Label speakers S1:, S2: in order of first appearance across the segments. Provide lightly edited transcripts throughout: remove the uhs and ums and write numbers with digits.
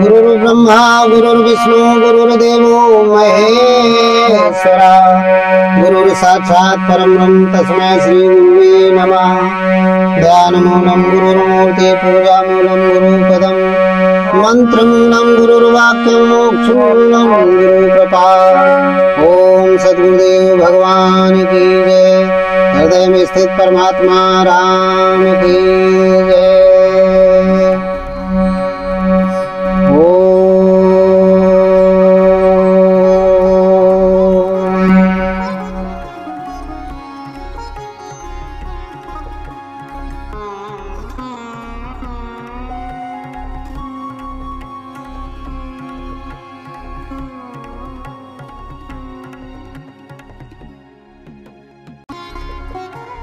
S1: गुरुर्ब्रह्मा गुरुर्विष्णु गुरुर्देवो महेश्वरा गुरुर्साक्षात् परब्रह्म तस्मै श्री गुरुवे नमः। ध्यानमूलं गुरुर्मूर्ति पूजामूलं गुरुपदं मंत्रमूलं गुरुर्वाक्यं मोक्षमूलं गुरुकृपा। ओम सद्गुरुदेव भगवान की जय। हृदय में स्थित परमात्मा राम की जय।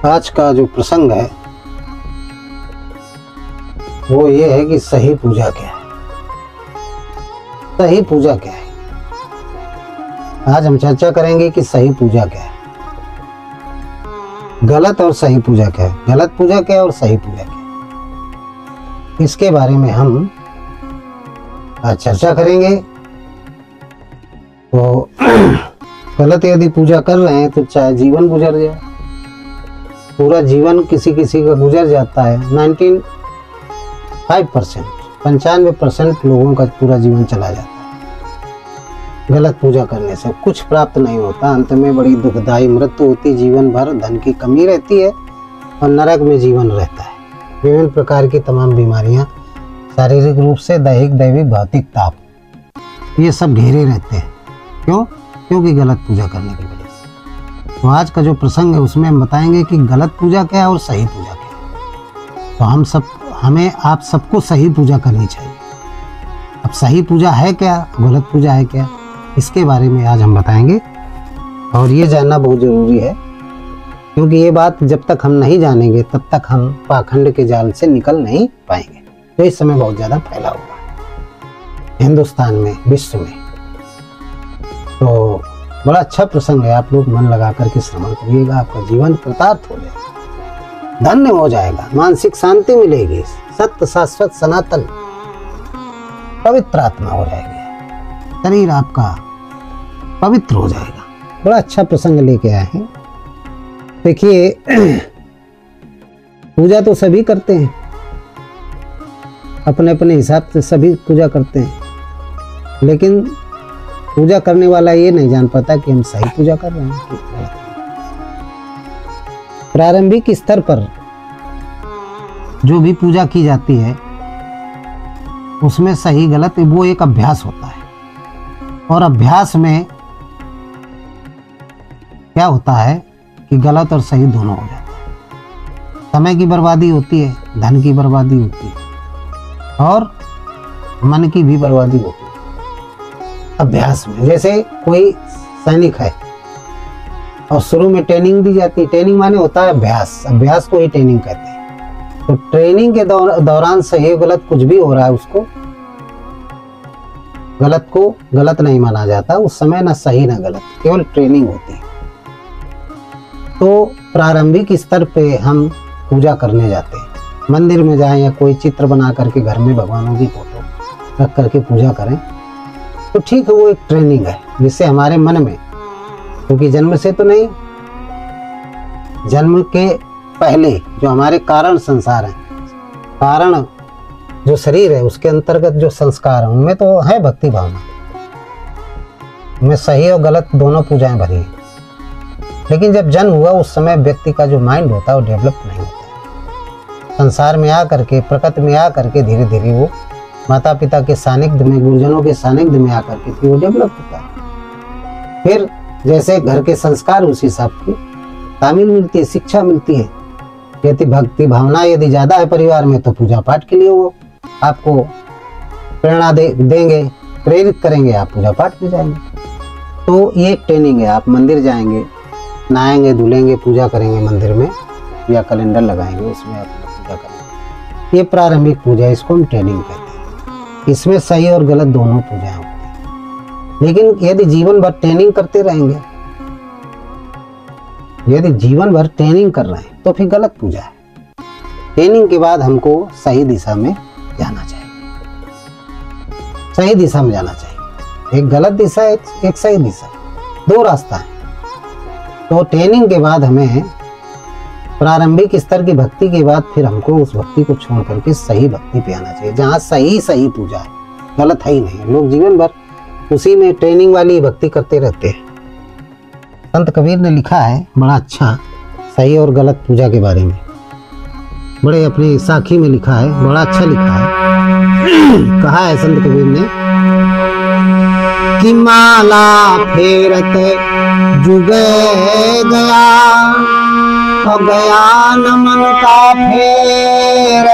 S1: आज का जो प्रसंग है वो ये है कि सही पूजा क्या है। सही पूजा क्या है, आज हम चर्चा करेंगे कि सही पूजा क्या है, गलत और सही पूजा क्या है, गलत पूजा क्या है और सही पूजा क्या है, इसके बारे में हम आज चर्चा करेंगे। तो गलत यदि पूजा कर रहे हैं तो चाहे जीवन गुजर जाए, पूरा जीवन किसी किसी का गुजर जाता है। 95% लोगों का पूरा जीवन चला जाता है। गलत पूजा करने से कुछ प्राप्त नहीं होता, अंत में बड़ी दुखदायी मृत्यु होती, जीवन भर धन की कमी रहती है और नरक में जीवन रहता है। विभिन्न प्रकार की तमाम बीमारियां, शारीरिक रूप से, दैहिक दैविक भौतिक ताप, ये सब घेरे रहते हैं। क्यों? क्योंकि गलत पूजा करने की वजह से। तो आज का जो प्रसंग है उसमें हम बताएंगे कि गलत पूजा क्या है और सही पूजा क्या है। तो हमें आप सबको सही पूजा करनी चाहिए। अब सही पूजा है क्या, गलत पूजा है क्या, इसके बारे में आज हम बताएंगे। और ये जानना बहुत ज़रूरी है, क्योंकि ये बात जब तक हम नहीं जानेंगे तब तक हम पाखंड के जाल से निकल नहीं पाएंगे। तो इस समय बहुत ज़्यादा फैला हुआ है हिंदुस्तान में, विश्व में। तो बड़ा अच्छा प्रसंग है, आप लोग मन लगा करके श्रवण करिएगा, आपका जीवन कृतार्थ हो जाएगा, धन्य हो जाएगा, मानसिक शांति मिलेगी, सत्य शाश्वत सनातन पवित्र आत्मा हो जाएगी, शरीर आपका पवित्र हो जाएगा। बड़ा अच्छा प्रसंग लेके आए हैं। देखिए, पूजा तो सभी करते हैं, अपने अपने हिसाब से सभी पूजा करते हैं, लेकिन पूजा करने वाला ये नहीं जान पाता कि हम सही पूजा कर रहे हैं कि गलत। प्रारंभिक स्तर पर जो भी पूजा की जाती है उसमें सही गलत वो एक अभ्यास होता है, और अभ्यास में क्या होता है कि गलत और सही दोनों हो जाता है। समय की बर्बादी होती है, धन की बर्बादी होती है और मन की भी बर्बादी होती है अभ्यास में। जैसे कोई सैनिक है और शुरू में ट्रेनिंग दी जाती है, ट्रेनिंग माने होता है अभ्यास, अभ्यास को ही ट्रेनिंग कहते हैं। तो ट्रेनिंग के दौरान सही गलत कुछ भी हो रहा है, उसको गलत को गलत नहीं माना जाता उस समय, ना सही ना गलत, केवल ट्रेनिंग होती है। तो प्रारंभिक स्तर पे हम पूजा करने जाते हैं, मंदिर में जाएं या कोई चित्र बना करके घर में भगवानों की फोटो रख करके पूजा करें तो ठीक है, वो एक ट्रेनिंग है जिससे हमारे मन में, क्योंकि जन्म से तो नहीं, जन्म के पहले जो हमारे कारण संसार है, कारण जो शरीर है उसके अंतर्गत जो संस्कार है उनमें तो है भक्ति भावना, उनमें सही और गलत दोनों पूजाएं भरी हैं। लेकिन जब जन्म हुआ उस समय व्यक्ति का जो माइंड होता है वो डेवलप नहीं होता है। संसार में आ करके, प्रकृति में आ करके धीरे धीरे वो माता पिता के सानिध्य में, गुरुजनों के सानिध्य में आकर के वो डेवलप होता है। फिर जैसे घर के संस्कार उस हिसाब की तामील मिलती है, शिक्षा मिलती है। यदि भक्ति भावना यदि ज़्यादा है परिवार में तो पूजा पाठ के लिए वो आपको प्रेरणा देंगे, प्रेरित करेंगे, आप पूजा पाठ में जाएंगे। तो ये ट्रेनिंग है। आप मंदिर जाएंगे, नहाएंगे, धुलेंगे, पूजा करेंगे मंदिर में या कैलेंडर लगाएंगे, उसमें अपना पूजा करेंगे। ये प्रारंभिक पूजा, इसको हम ट्रेनिंग कहते हैं। इसमें सही और गलत दोनों पूजाएं होती हैं। लेकिन यदि जीवन भर ट्रेनिंग करते रहेंगे, यदि जीवन भर ट्रेनिंग कर रहे हैं तो फिर गलत पूजा है। ट्रेनिंग के बाद हमको सही दिशा में जाना चाहिए। सही दिशा में जाना चाहिए। एक गलत दिशा है, एक सही दिशा, दो रास्ता है। तो ट्रेनिंग के बाद हमें प्रारंभिक स्तर की भक्ति के बाद फिर हमको उस भक्ति को छोड़ करके सही भक्ति पे आना चाहिए, जहाँ सही सही पूजा है, गलत है ही नहीं। लोग जीवन भर उसी में ट्रेनिंग वाली भक्ति करते रहते हैं। संत कबीर ने लिखा है बड़ा अच्छा सही और गलत पूजा के बारे में, बड़े अपने साखी में लिखा है, बड़ा अच्छा लिखा है। कहा है संत कबीर ने कि माला फेरत जुग गया और गया न मन का फेर,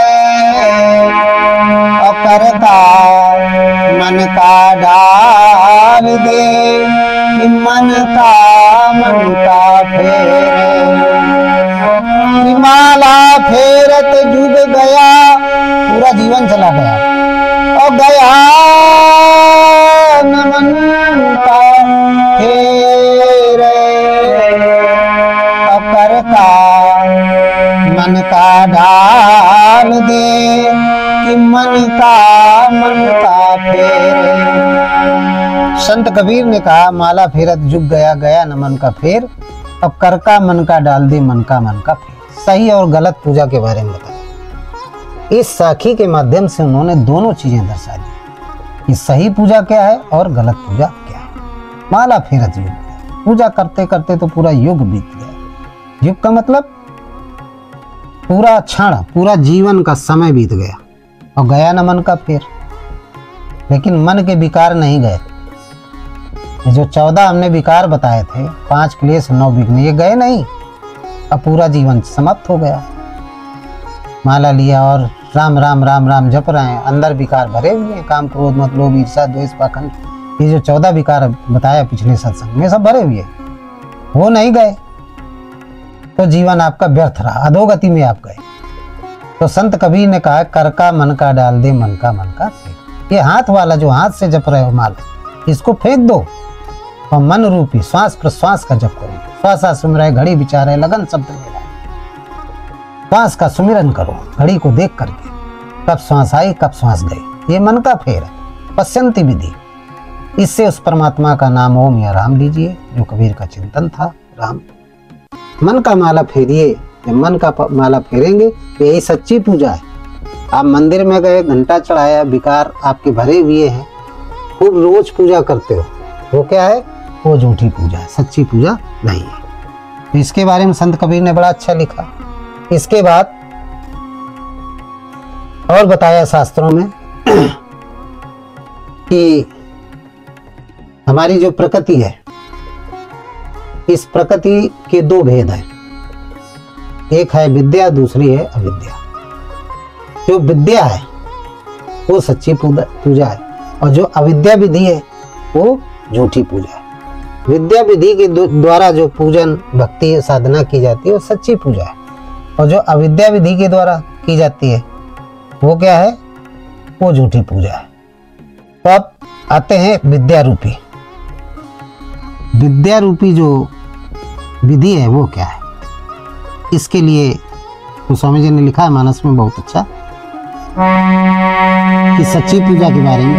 S1: और करता मन का डाल दे कि मन का फेर। माला फेरत जुग गया, पूरा जीवन चला गया, और गया न मन का फेर, और करता मन का ढाल दे कि मन का फेर। संत कबीर ने कहा माला फेरत जुग गया, गया न मन का फेर, अब कर का मन का डाल दे मन का फेर। सही और गलत पूजा के बारे में बताया। इस साखी के माध्यम से उन्होंने दोनों चीजें दर्शा दी कि सही पूजा क्या है और गलत पूजा क्या है। माला फेरत युग गया, पूजा करते करते तो पूरा युग बीत गया। युग का मतलब पूरा क्षण, पूरा जीवन का समय बीत गया, और गया न मन का फेर। लेकिन मन के विकार नहीं गए। जो 14 हमने विकार बताए थे, 5 क्लेश 9 विघ्न, ये गए नहीं। अब पूरा जीवन समाप्त हो गया। माला लिया और राम राम राम राम जप रहे हैं, अंदर विकार भरे हुए हैं, काम क्रोध मत लोभ ईर्ष्या द्वेष पाखंड, ये जो 14 विकार बताया पिछले सत्संग में सब भरे हुए, वो नहीं गए तो जीवन आपका व्यर्थ रहा, अधोगति में आप गए। तो संत कबीर ने कहा कर का मन का डाल दे मन का फेंक। ये हाथ वाला जो हाथ से जप रहे हो माला, इसको फेंक दो और मन रूपी श्वास प्रश्वास का जप करो। श्वासा सुमिरय घड़ी विचारे लगन शब्द मेरा, श्वास का सुमिरन करो घड़ी को देख करके, कब श्वास आई कब श्वास गई। ये मन का फेर है, पश्यंती विधि। इससे उस परमात्मा का नाम ओम या राम लीजिए, जो कबीर का चिंतन था राम। मन का माला फेरिए। जब मन का माला फेरेंगे तो यही सच्ची पूजा है। आप मंदिर में गए, घंटा चढ़ाया, विकार आपके भरे हुए हैं, खूब रोज पूजा करते हो, वो क्या है? वो झूठी पूजा है, सच्ची पूजा नहीं है। तो इसके बारे में संत कबीर ने बड़ा अच्छा लिखा। इसके बाद और बताया शास्त्रों में कि हमारी जो प्रकृति है, इस प्रकृति के 2 भेद हैं। एक है विद्या, दूसरी है अविद्या। जो विद्या है वो सच्ची पूजा है, और जो अविद्या विधि है वो झूठी पूजा है। विद्या विधि के द्वारा जो पूजन भक्ति साधना की जाती है वो सच्ची पूजा है, और जो अविद्या विधि के द्वारा की जाती है वो क्या है? वो झूठी पूजा है। तो अब आते हैं विद्या रूपी। विद्या रूपी जो विधि है वो क्या है? इसके लिए गोस्वामी जी ने लिखा है मानस में बहुत अच्छा कि सच्ची पूजा के बारे में।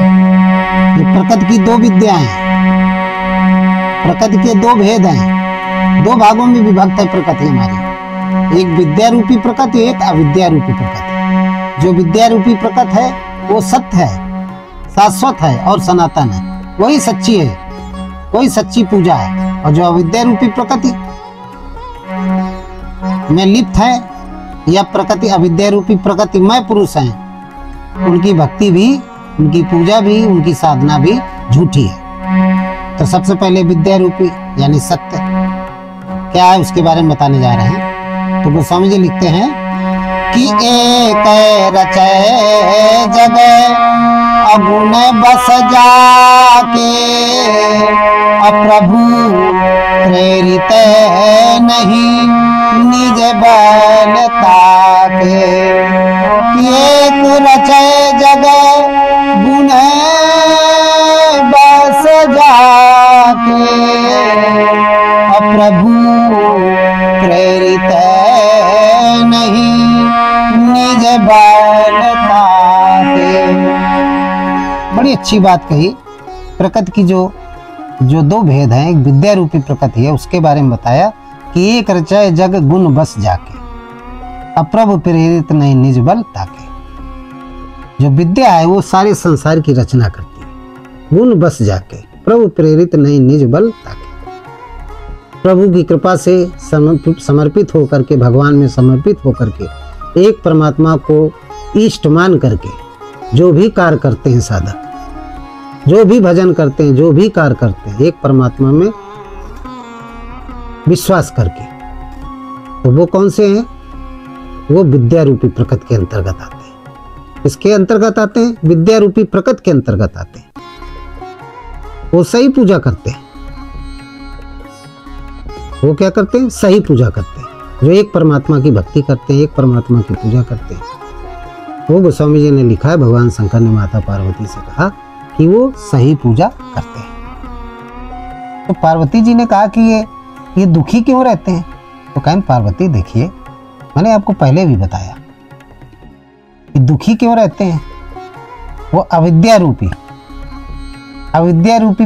S1: ये प्रकृति की 2 विद्याएं हैं, प्रकृति के 2 भेद हैं, 2 भागों में विभक्त है प्रकृति हमारी। एक विद्या रूपी प्रकृति, एक अविद्या रूपी प्रकृति। जो विद्या रूपी प्रकृति है वो सत्य है, शाश्वत है और सनातन है, वही सच्ची है, वही सच्ची पूजा है। और जो अविद्या रूपी प्रकृति में लिप्त है, या प्रकृति अविद्या रूपी प्रकृति में पुरुष है, उनकी भक्ति भी, उनकी पूजा भी, उनकी साधना भी झूठी है। तो सबसे पहले विद्या रूपी यानी सत्य क्या है उसके बारे में बताने जा रहे हैं। तो गोस्वामी जी लिखते हैं कि एक रचय जग अगुण बस जाके, प्रभु प्रेरित नहीं निज बलता के। एक रचय जग गुण बस जाके, प्रभु प्रेरित नहीं निज बलता के। बड़ी अच्छी बात कही। प्रकृति की जो दो भेद हैं, एक विद्या रूपी प्रकृति है, उसके बारे में बताया कि एक रचाए जग गुण बस जाके, अप्रभ प्रेरित नहीं निज बल ताके। जो विद्या है वो सारे संसार की रचना करती है, गुण बस जाके, प्रभु प्रेरित नहीं निज बल ताके। प्रभु की कृपा से समर्पित होकर के, भगवान में समर्पित होकर के, एक परमात्मा को इष्ट मान करके जो भी कार्य करते हैं साधक, जो भी भजन करते हैं, जो भी कार्य करते हैं, एक परमात्मा में विश्वास करके, तो वो कौन से हैं? वो विद्या रूपी प्रकृति के अंतर्गत आते हैं। इसके अंतर्गत आते हैं, विद्या रूपी प्रकृति के अंतर्गत आते हैं। वो सही पूजा करते हैं। वो क्या करते हैं? सही पूजा करते हैं। जो एक परमात्मा की भक्ति करते हैं, एक परमात्मा की पूजा करते हैं, वो गोस्वामी जी ने लिखा है, भगवान शंकर ने माता पार्वती से कहा कि वो सही पूजा करते हैं। तो पार्वती जी ने कहा कि ये दुखी क्यों रहते हैं? तो कहें पार्वती देखिए, मैंने आपको पहले भी बताया कि दुखी क्यों रहते हैं। वो अविद्या रूपी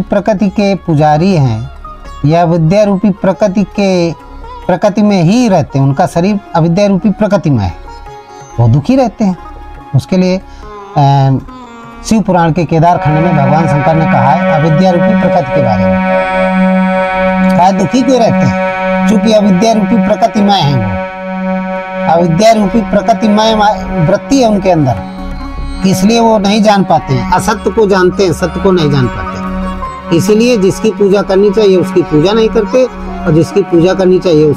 S1: प्रकृति के पुजारी हैं, या विद्या रूपी प्रकृति में ही रहते हैं। उनका शरीर अविद्या रूपी प्रकृति में है, वो दुखी रहते हैं। उसके लिए शिव पुराण के केदार खंड में भगवान शंकर ने कहा है अविद्या रूपी प्रकृति के बारे में, कहा दुखी क्यों रहते हैं? चूंकि अविद्या रूपी प्रकृतिमय है, वो अविद्या रूपी प्रकृतिमय वृत्ति है उनके अंदर, इसलिए वो नहीं जान पाते हैं। असत्य को जानते हैं, सत्य को नहीं जान पाते। इसीलिए जिसकी पूजा करनी चाहिए उसकी पूजा नहीं करते, और जिसकी पूजा करनी चाहिए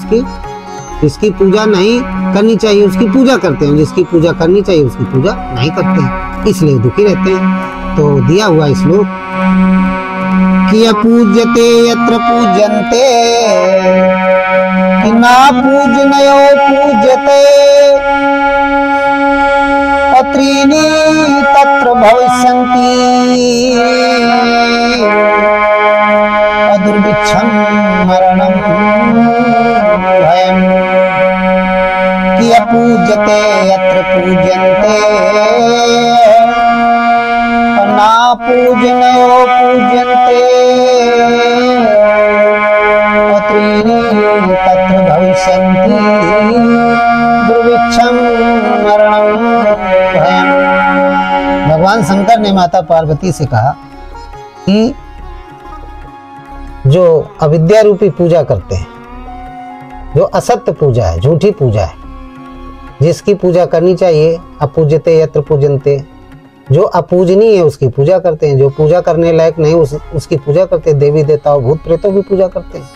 S1: जिसकी पूजा नहीं करनी चाहिए उसकी पूजा करते हैं, जिसकी पूजा करनी चाहिए उसकी पूजा नहीं करते हैं, इसलिए दुखी रहते हैं। तो दिया हुआ श्लोक कि अपूज्यते यत्र पूज्यन्ते, कि ना पूजनयो पूज्यते, अत्रीनि तत्र भविष्यन्ति, अदुर्भिक्षं मरणं भयम्। कि अपूज्यते यत्र पूज्यन्ते, ना पूजनयो पूज्यन्ते, अत्रीनि तत्र भविष्यन्ति, दुर्भिक्षं मरणं भयम्। भगवान शंकर ने माता पार्वती से कहा कि जो अविद्या रूपी पूजा करते हैं, जो असत्य पूजा है, झूठी पूजा है, जिसकी पूजा करनी चाहिए, अपूज्यते यत्र पूजन्ते, जो अपूजनीय है उसकी पूजा करते हैं, जो पूजा करने लायक नहीं उसकी पूजा करते हैं। देवी देवताओं भूत प्रेतों की पूजा करते हैं,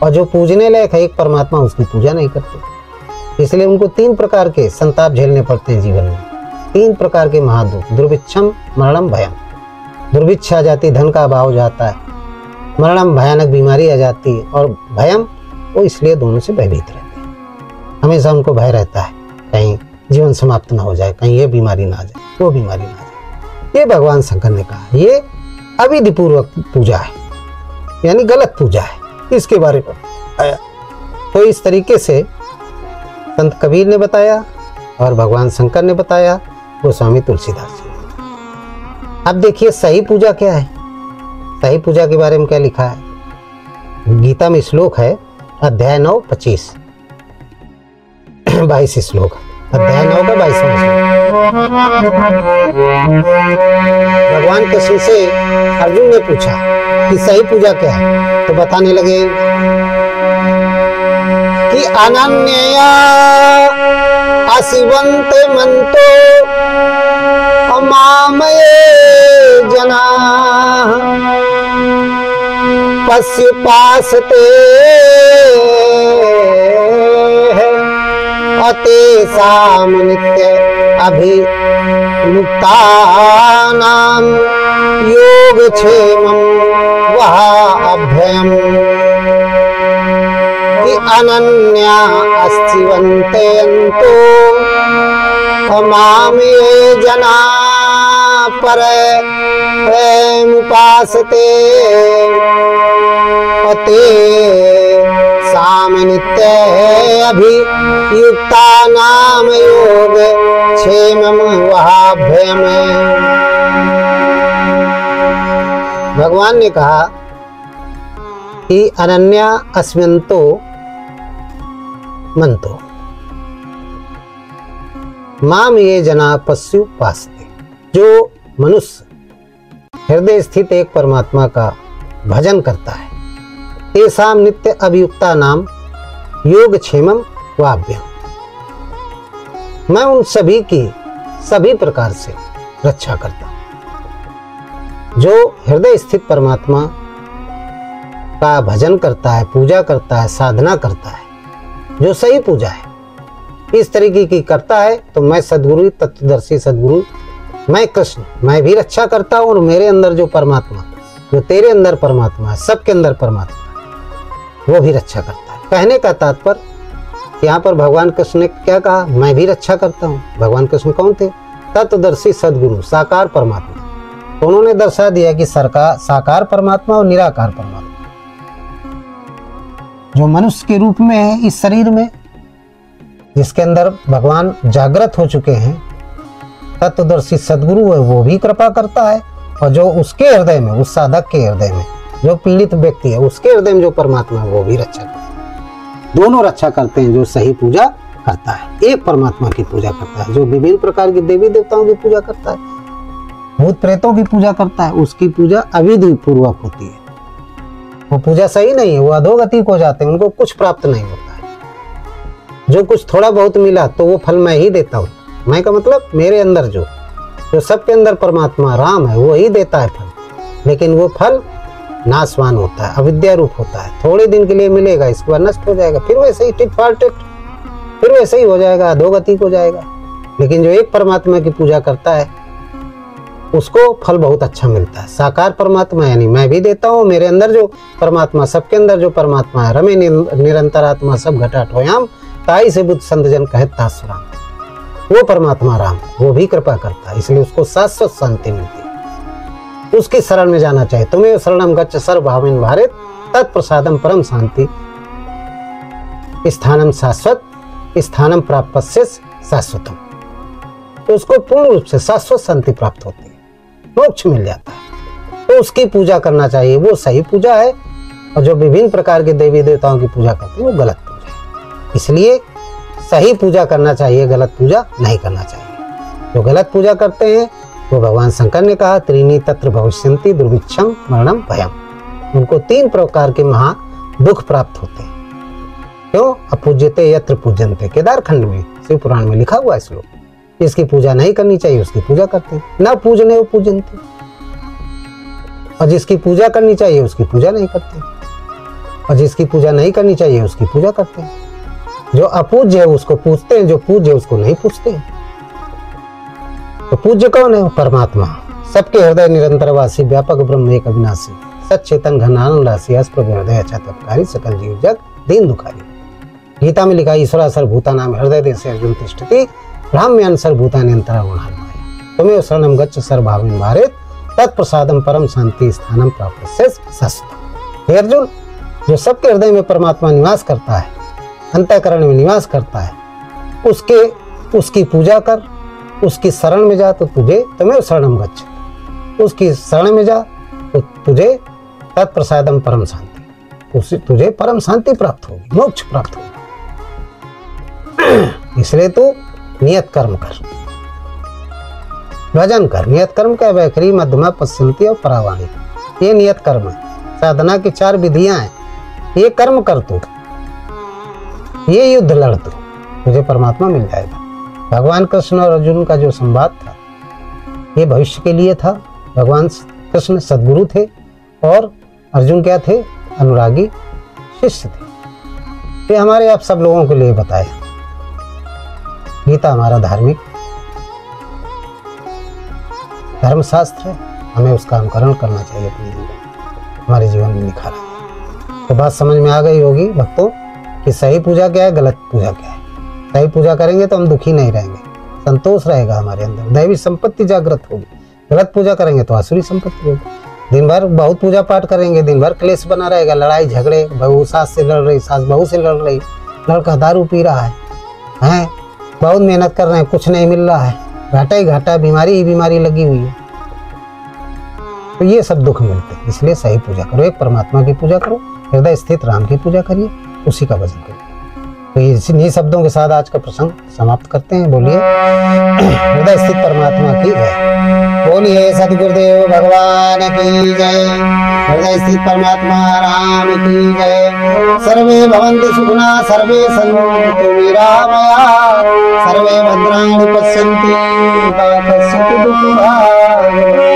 S1: और जो पूजने लायक है एक परमात्मा उसकी पूजा नहीं करते। इसलिए उनको 3 प्रकार के संताप झेलने पड़ते हैं जीवन में, 3 प्रकार के महादुख, दुर्भिक्षम मरणम भयम। दुर्भिक्ष आ जाती, धन का अभाव हो जाता है, मरणम भयानक बीमारी आ जाती है, और भयम वो इसलिए दोनों से भयभीत रहते हैं। हमेशा उनको भय रहता है कहीं जीवन समाप्त ना हो जाए, कहीं ये बीमारी ना आ जाए, वो बीमारी ना आ जाए। ये भगवान शंकर ने कहा ये अविधिपूर्वक पूजा है, यानी गलत पूजा है, इसके बारे में आया। तो इस तरीके से संत कबीर ने बताया और भगवान शंकर ने बताया, गोस्वामी तुलसीदास जी ने। अब देखिए सही पूजा क्या है। सही पूजा के बारे में क्या लिखा है? गीता में श्लोक है, अध्याय 9 25 22 श्लोक, अध्याय 9 का 22वां श्लोक। भगवान कृष्ण से अर्जुन ने पूछा कि सही पूजा क्या है, तो बताने लगे कि अनन्या अशिवन्ते मंतो अमामये जना पश्युपासते अतेषां नित्य अभिमुक्तानां योगक्षेमं वहाभ्ययम्। कि अनन्या अस्थिवन्तेऽन्तो मामे जना परमुपासते अते साम नित्य अभियुक्तानां योग क्षेमं वहाभ्ययम्। भगवान ने कहा कि अनन्या अस्मिन्तो मंतो माम ये जना पश्यु पास्ते। जो मनुष्य हृदय स्थित एक परमात्मा का भजन करता है, तेषाम नित्य अभियुक्ता नाम योग क्षेमम वाभ्यम। मैं उन सभी की सभी प्रकार से रक्षा करता हूं। जो हृदय स्थित परमात्मा का भजन करता है, पूजा करता है, साधना करता है, जो सही पूजा है, इस तरीके की करता है, तो मैं सद्गुरु, तत्वदर्शी सद्गुरु, मैं कृष्ण, मैं भी रक्षा करता हूँ। और मेरे अंदर जो परमात्मा, जो तेरे अंदर परमात्मा है, सबके अंदर परमात्मा है, वो भी रक्षा करता है। कहने का तात्पर्य यहाँ पर भगवान कृष्ण ने क्या कहा? मैं भी रक्षा करता हूँ। भगवान कृष्ण कौन थे? तत्वदर्शी सद्गुरु, साकार परमात्मा। तो उन्होंने दर्शा दिया कि साकार परमात्मा और निराकार परमात्मा जो मनुष्य के रूप में है इस शरीर में, जिसके अंदर भगवान जागृत हो चुके हैं, तत्वदर्शी सद्गुरु है, वो भी कृपा करता है। और जो उसके हृदय में, उस साधक के हृदय में, जो पीड़ित व्यक्ति है, उसके हृदय में जो परमात्मा है, वो भी रक्षा करता है। दोनों रक्षा करते हैं। जो सही पूजा करता है, एक परमात्मा की पूजा करता है, जो विभिन्न प्रकार के देवी देवताओं की पूजा करता है, भूत प्रेतों की पूजा करता है, उसकी पूजा अविधि पूर्वक होती है। वो पूजा सही नहीं है, वो अधोगति को जाते हैं, उनको कुछ प्राप्त नहीं होता है। जो कुछ थोड़ा बहुत मिला तो वो फल मैं ही देता हूँ। मैं का मतलब मेरे अंदर जो सबके अंदर परमात्मा राम है, वो ही देता है फल। लेकिन वो फल नाशवान होता है, अविद्या रूप होता है। थोड़े दिन के लिए मिलेगा, इसके बाद नष्ट हो जाएगा, फिर वैसे ही टिट फॉर टिट, फिर वैसे ही हो जाएगा, अधोगति को जाएगा। लेकिन जो एक परमात्मा की पूजा करता है, उसको फल बहुत अच्छा मिलता है। साकार परमात्मा यानी मैं भी देता हूँ, मेरे अंदर जो परमात्मा, सबके अंदर जो परमात्मा है, रमे निरंतर आत्मा सब घटा ठोयाम, ताई से बुद्ध संत जन कहत तासुराम। वो परमात्मा राम, वो भी कृपा करता है, इसलिए उसको शाश्वत शांति मिलती है। उसकी शरण में जाना चाहिए। तुम्हें शरणम गच्छ सर्वभावेन भारत तत्प्रसादम परम शांति स्थानम शाश्वत स्थानम प्राप्य शाश्वतम। तो उसको पूर्ण रूप से शाश्वत शांति प्राप्त होती है, मोक्ष मिल जाता है। तो उसकी पूजा करना चाहिए, वो सही पूजा है। और जो विभिन्न प्रकार के देवी देवताओं की पूजा करते हैं, वो गलत पूजा है। इसलिए सही पूजा करना चाहिए, गलत पूजा नहीं करना चाहिए। जो गलत पूजा करते हैं, वो भगवान शंकर ने कहा त्रीणी तत्र भविष्यन्ति दुर्भिक्षम मरणम भयम। उनको 3 प्रकार के महा दुख प्राप्त होते हैं। क्यों? अपूज्यते यत्र पूज्यन्ते, केदारखंड में शिव पुराण में लिखा हुआ है श्लोक। जिसकी पूजा नहीं करनी चाहिए उसकी पूजा करते हैं, न पूजने वो पूजनते। और जिसकी पूजा करनी चाहिए उसकी पूजा नहीं करते, और जिसकी पूजा नहीं करनी चाहिए उसकी पूजा करते हैं। जो अपूज्य है उसको पूजते हैं, जो पूज्य है उसको नहीं पूजते हैं। तो पूज्य कौन है? परमात्मा, सबके हृदय निरंतर वासी, व्यापक ब्रह्म एक अविनाशी, सच्चेतन घन आनंद राशि, अस्प्रभ हृदय चतुरकारी, सकल जीव जग दीन दुखारी। गीता में लिखा ईश्वरा सर्वभूता नाम हृदय देश अर्जुन तिष्ठति ब्राह्म्यान सर्वभूतानि अंतरागुणान्मया तुम्हें शरणम गच्छ सर्वभावेन भारत तत्प्रसादम परम शांति स्थानम प्राप्य शाश्वतम। हे अर्जुन, जो सबके हृदय में परमात्मा निवास करता है, अंतःकरण में निवास करता है, उसकी पूजा कर, उसकी शरण में जा तो तुम्हें शरणम गच्छ, उसकी शरण में जा तो तुझे तत्प्रसादम परम शांति, तुझे परम शांति प्राप्त होगी, मोक्ष प्राप्त होगी। इसलिए तू नियत कर्म कर, भजन कर। नियत कर्म क्या? वैखरी मध्यमा पश्चिंती और परावाणी, ये नियत कर्म है। साधना की 4 विधियां हैं, ये कर्म कर तू, ये युद्ध लड़ तू, तुझे परमात्मा मिल जाएगा। भगवान कृष्ण और अर्जुन का जो संवाद था, ये भविष्य के लिए था। भगवान कृष्ण सद्गुरु थे और अर्जुन क्या थे? अनुरागी शिष्य थे। ये हमारे आप सब लोगों के लिए बताया। गीता हमारा धार्मिक धर्मशास्त्र है, हमें उसका अनुकरण करना चाहिए अपने जीवन में, हमारे जीवन में निखारा है। तो बात समझ में आ गई होगी भक्तों कि सही पूजा क्या है, गलत पूजा क्या है। सही पूजा करेंगे तो हम दुखी नहीं रहेंगे, संतोष रहेगा हमारे अंदर, दैवी संपत्ति जागृत होगी। गलत पूजा करेंगे तो आसुरी संपत्ति होगी। दिन भर बहुत पूजा पाठ करेंगे, दिन भर क्लेश बना रहेगा, लड़ाई झगड़े, बहू सास से लड़ रही, सास बहू से लड़ रही, लड़का दारू पी रहा है, बहुत मेहनत कर रहे हैं, कुछ नहीं मिल रहा है, घाटा ही घाटा, बीमारी ही बीमारी लगी हुई है। तो ये सब दुख मिलते हैं। इसलिए सही पूजा करो, एक परमात्मा की पूजा करो, हृदय स्थित राम की पूजा करिए, उसी का भजन करिए। तो इन्हीं शब्दों के साथ आज का प्रसंग समाप्त करते हैं। बोलिए हृदय स्थित परमात्मा की जय। बोलिए सद्गुरुदेव भगवान की जय। हृदय स्थित परमात्मा राम की जय। सर्वे भवन्तु सुखिनः, सर्वे सन्तु निरामयाः, सर्वे भद्राणि पश्यन्तु मा कश्चित् दुःखभाग्।